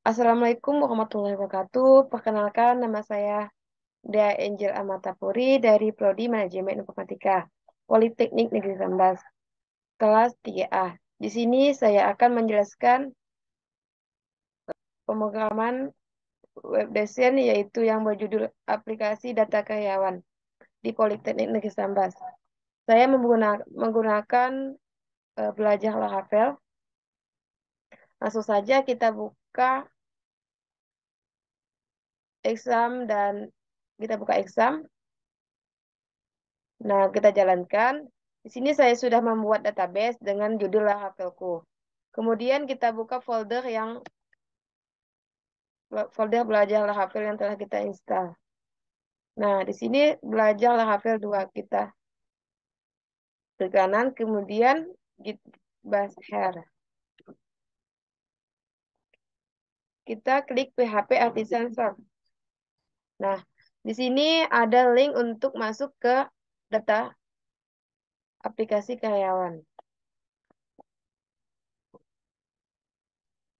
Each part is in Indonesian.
Assalamualaikum warahmatullahi wabarakatuh. Perkenalkan, nama saya Dea Angel Amatapuri dari Prodi Manajemen Informatika, Politeknik Negeri Sambas, kelas 3A. Di sini saya akan menjelaskan pemrograman web design yaitu yang berjudul aplikasi data karyawan di Politeknik Negeri Sambas. Saya menggunakan belajar Laravel. Langsung saja kita buka exam. Nah, kita jalankan. Di sini saya sudah membuat database dengan judul Laravelku. Kemudian kita buka folder belajar Laravel yang telah kita install. Nah, di sini belajar Laravel 2 kita ke kanan, kemudian git bash here. Kita klik PHP Artisan Shop. Nah, di sini ada link untuk masuk ke data aplikasi karyawan.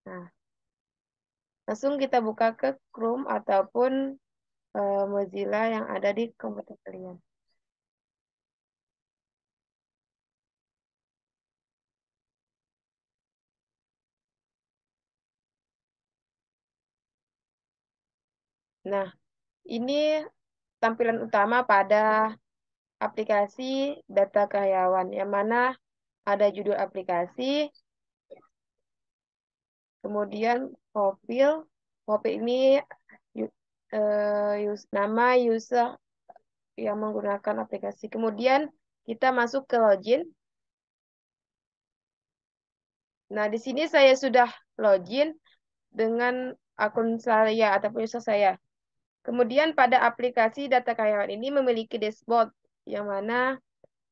Nah, langsung kita buka ke Chrome ataupun Mozilla yang ada di komputer kalian. Nah, ini tampilan utama pada aplikasi data karyawan, yang mana ada judul aplikasi, kemudian profil. Profil ini nama user yang menggunakan aplikasi. Kemudian kita masuk ke login. Nah, di sini saya sudah login dengan akun saya ataupun user saya. Kemudian pada aplikasi data karyawan ini memiliki dashboard yang mana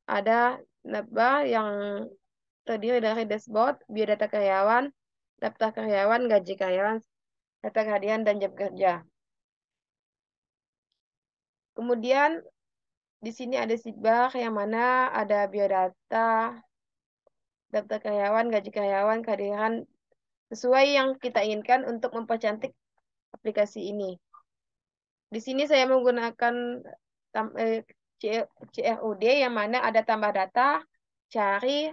ada navbar yang terdiri dari dashboard, biodata karyawan, daftar karyawan, gaji karyawan, data kehadiran, dan jam kerja. Kemudian di sini ada sidebar yang mana ada biodata, daftar karyawan, gaji karyawan, kehadiran, sesuai yang kita inginkan untuk mempercantik aplikasi ini. Di sini saya menggunakan CRUD yang mana ada tambah data, cari,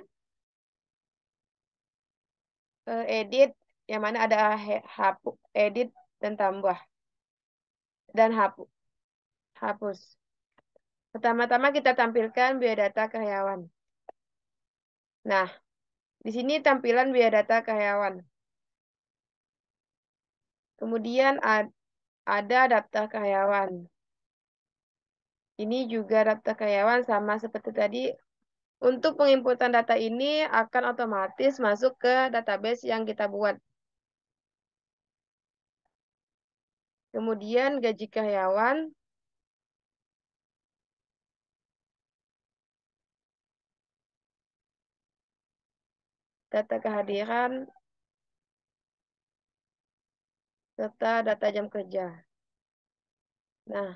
edit, yang mana ada hapus, edit, dan tambah, dan hapus. Pertama-tama kita tampilkan biodata karyawan. Nah, di sini tampilan biodata karyawan. Kemudian ada daftar karyawan. Ini juga daftar karyawan sama seperti tadi. Untuk penginputan data ini akan otomatis masuk ke database yang kita buat. Kemudian gaji karyawan, data kehadiran, serta data jam kerja. Nah,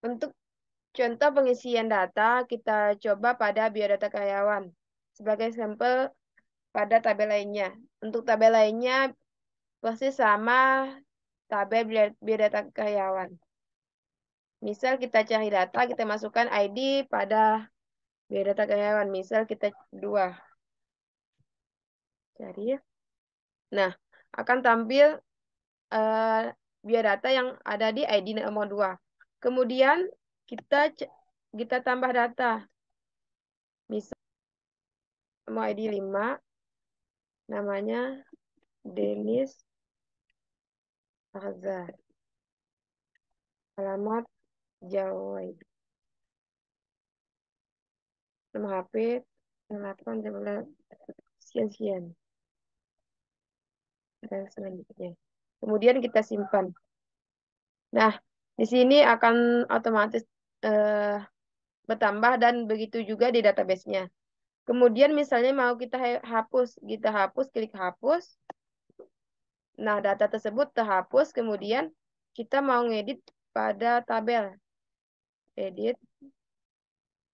untuk contoh pengisian data, kita coba pada biodata karyawan. Sebagai sampel pada tabel lainnya. Untuk tabel lainnya persis sama tabel biodata karyawan. Misal kita cari data, kita masukkan ID pada biodata karyawan. Misal kita 2. Cari ya. Nah, akan tampil biodata yang ada di ID nomor 2. Kemudian kita tambah data. Misal mau ID 5, namanya Denis Azhar. Alamat Jawa. Nomor HP 8 11 sekian dan selanjutnya. Kemudian kita simpan. Nah, di sini akan otomatis eh, bertambah dan begitu juga di database-nya. Kemudian misalnya mau kita hapus, klik hapus. Nah, data tersebut terhapus, kemudian kita mau ngedit pada tabel. Edit,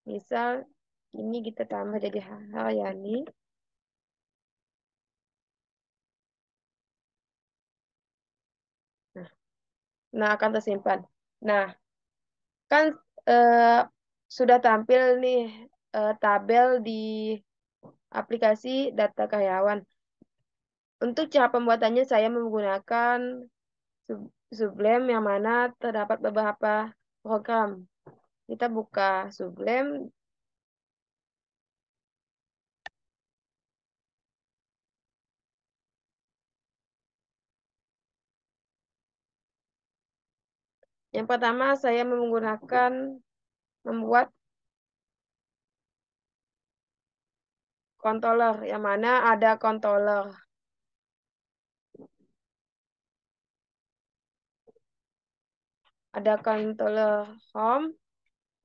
misal ini kita tambah jadi Haryani. Nah, akan tersimpan. Nah, kan eh, sudah tampil nih tabel di aplikasi data karyawan. Untuk cara pembuatannya saya menggunakan Sublime yang mana terdapat beberapa program. Kita buka Sublime. Yang pertama saya membuat controller yang mana ada controller home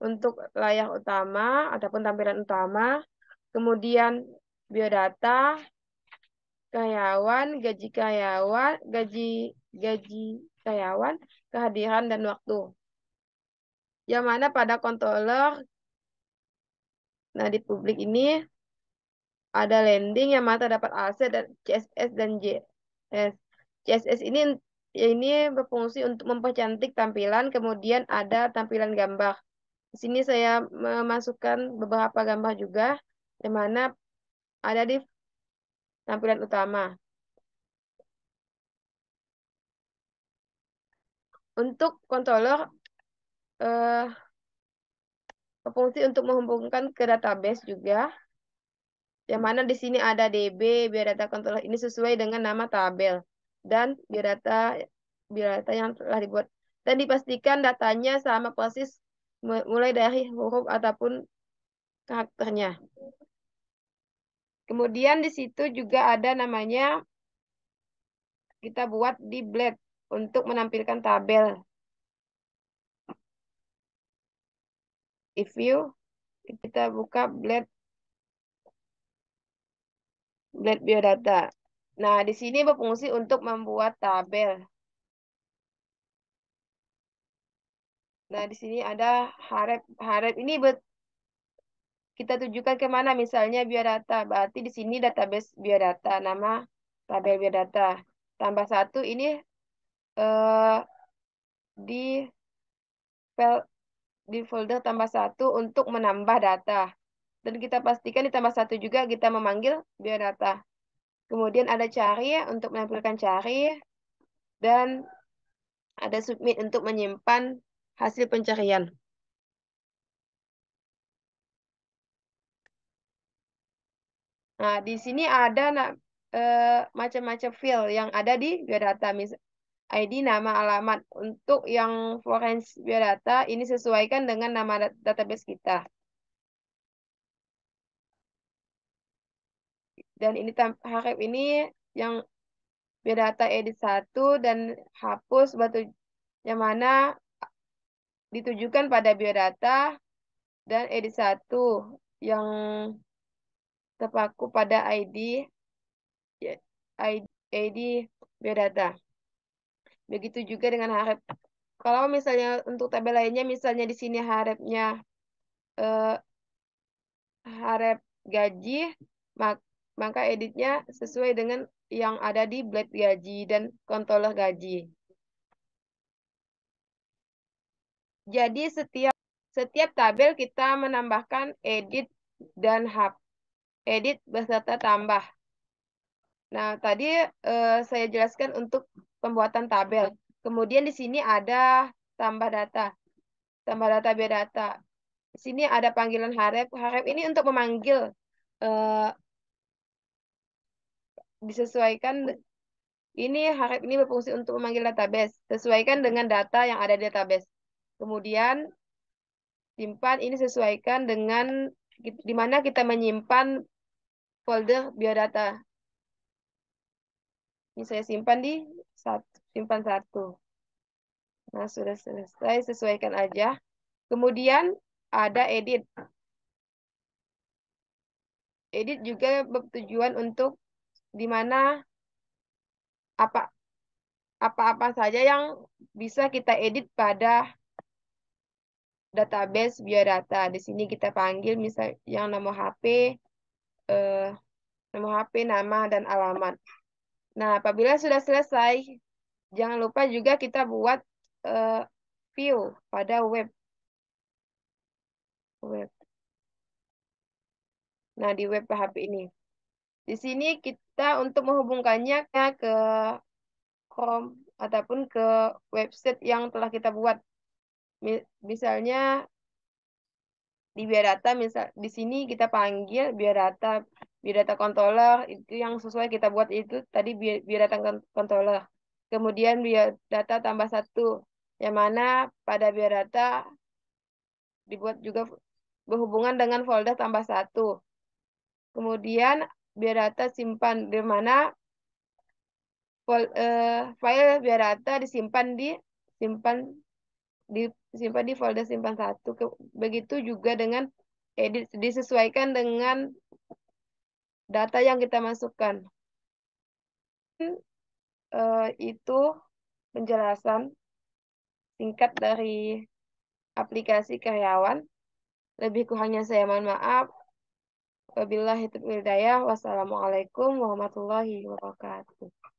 untuk layar utama ataupun tampilan utama, kemudian biodata, gaji gaji karyawan, kehadiran dan waktu. Yang mana pada controller, nah di publik ini ada landing yang mana terdapat aset dan CSS dan JS. CSS ini berfungsi untuk mempercantik tampilan, kemudian ada tampilan gambar. Di sini saya memasukkan beberapa gambar juga, yang mana ada di tampilan utama. Untuk controller eh, berfungsi untuk menghubungkan ke database juga, yang mana di sini ada DB biodata controller ini sesuai dengan nama tabel dan biodata yang telah dibuat dan dipastikan datanya sama persis mulai dari huruf ataupun karakternya. Kemudian di situ juga ada namanya kita buat di Blade untuk menampilkan tabel. If you kita buka Blade biodata. Nah, di sini berfungsi untuk membuat tabel. Nah, di sini ada harap. Harap ini kita tujukan kemana? Misalnya biodata. Berarti di sini database biodata. Nama tabel biodata. Tambah satu ini eh, di file di folder tambah satu untuk menambah data. Dan kita pastikan di tambah satu juga kita memanggil biodata. Kemudian ada cari untuk menampilkan cari. Dan ada submit untuk menyimpan hasil pencarian. Nah, di sini ada macam-macam field yang ada di biodata. ID, nama, alamat. Untuk yang forensik biodata, ini sesuaikan dengan nama database kita. Dan ini harap ini yang biodata edit 1 dan hapus batu yang mana ditujukan pada biodata dan edit 1 yang terpaku pada ID ya, ID biodata. Begitu juga dengan harap. Kalau misalnya untuk tabel lainnya, misalnya di sini harapnya eh, harap gaji, maka editnya sesuai dengan yang ada di blade gaji dan controller gaji. Jadi setiap tabel kita menambahkan edit dan edit beserta tambah. Nah, tadi saya jelaskan untuk pembuatan tabel. Kemudian di sini ada tambah data, biodata. Di sini ada panggilan harap. Harap ini untuk memanggil eh, disesuaikan. Ini harap ini berfungsi untuk memanggil database. Sesuaikan dengan data yang ada di database. Kemudian simpan ini sesuaikan dengan di mana kita menyimpan folder biodata. Ini saya simpan di simpan satu. Nah, sudah selesai, sesuaikan aja. Kemudian ada edit. Edit juga bertujuan untuk di mana apa apa-apa saja yang bisa kita edit pada database biodata. Di sini kita panggil misal yang nomor HP, nama dan alamat. Nah, apabila sudah selesai, Jangan lupa juga kita buat eh, view pada web. Nah, di web PHP ini. Di sini kita untuk menghubungkannya ke Chrome ataupun ke website yang telah kita buat. Misalnya di biodata, misal di sini kita panggil biodata controller itu yang sesuai kita buat itu tadi biodata controller. Kemudian biodata tambah satu, yang mana pada biodata dibuat juga berhubungan dengan folder tambah satu. Kemudian biodata simpan, di mana file biodata simpan disimpan di folder simpan satu. Begitu juga dengan edit, disesuaikan dengan data yang kita masukkan. Itu penjelasan singkat dari aplikasi karyawan. Lebih kurangnya saya mohon maaf. Wabillahi taufiq wal hidayah. Wassalamualaikum warahmatullahi wabarakatuh.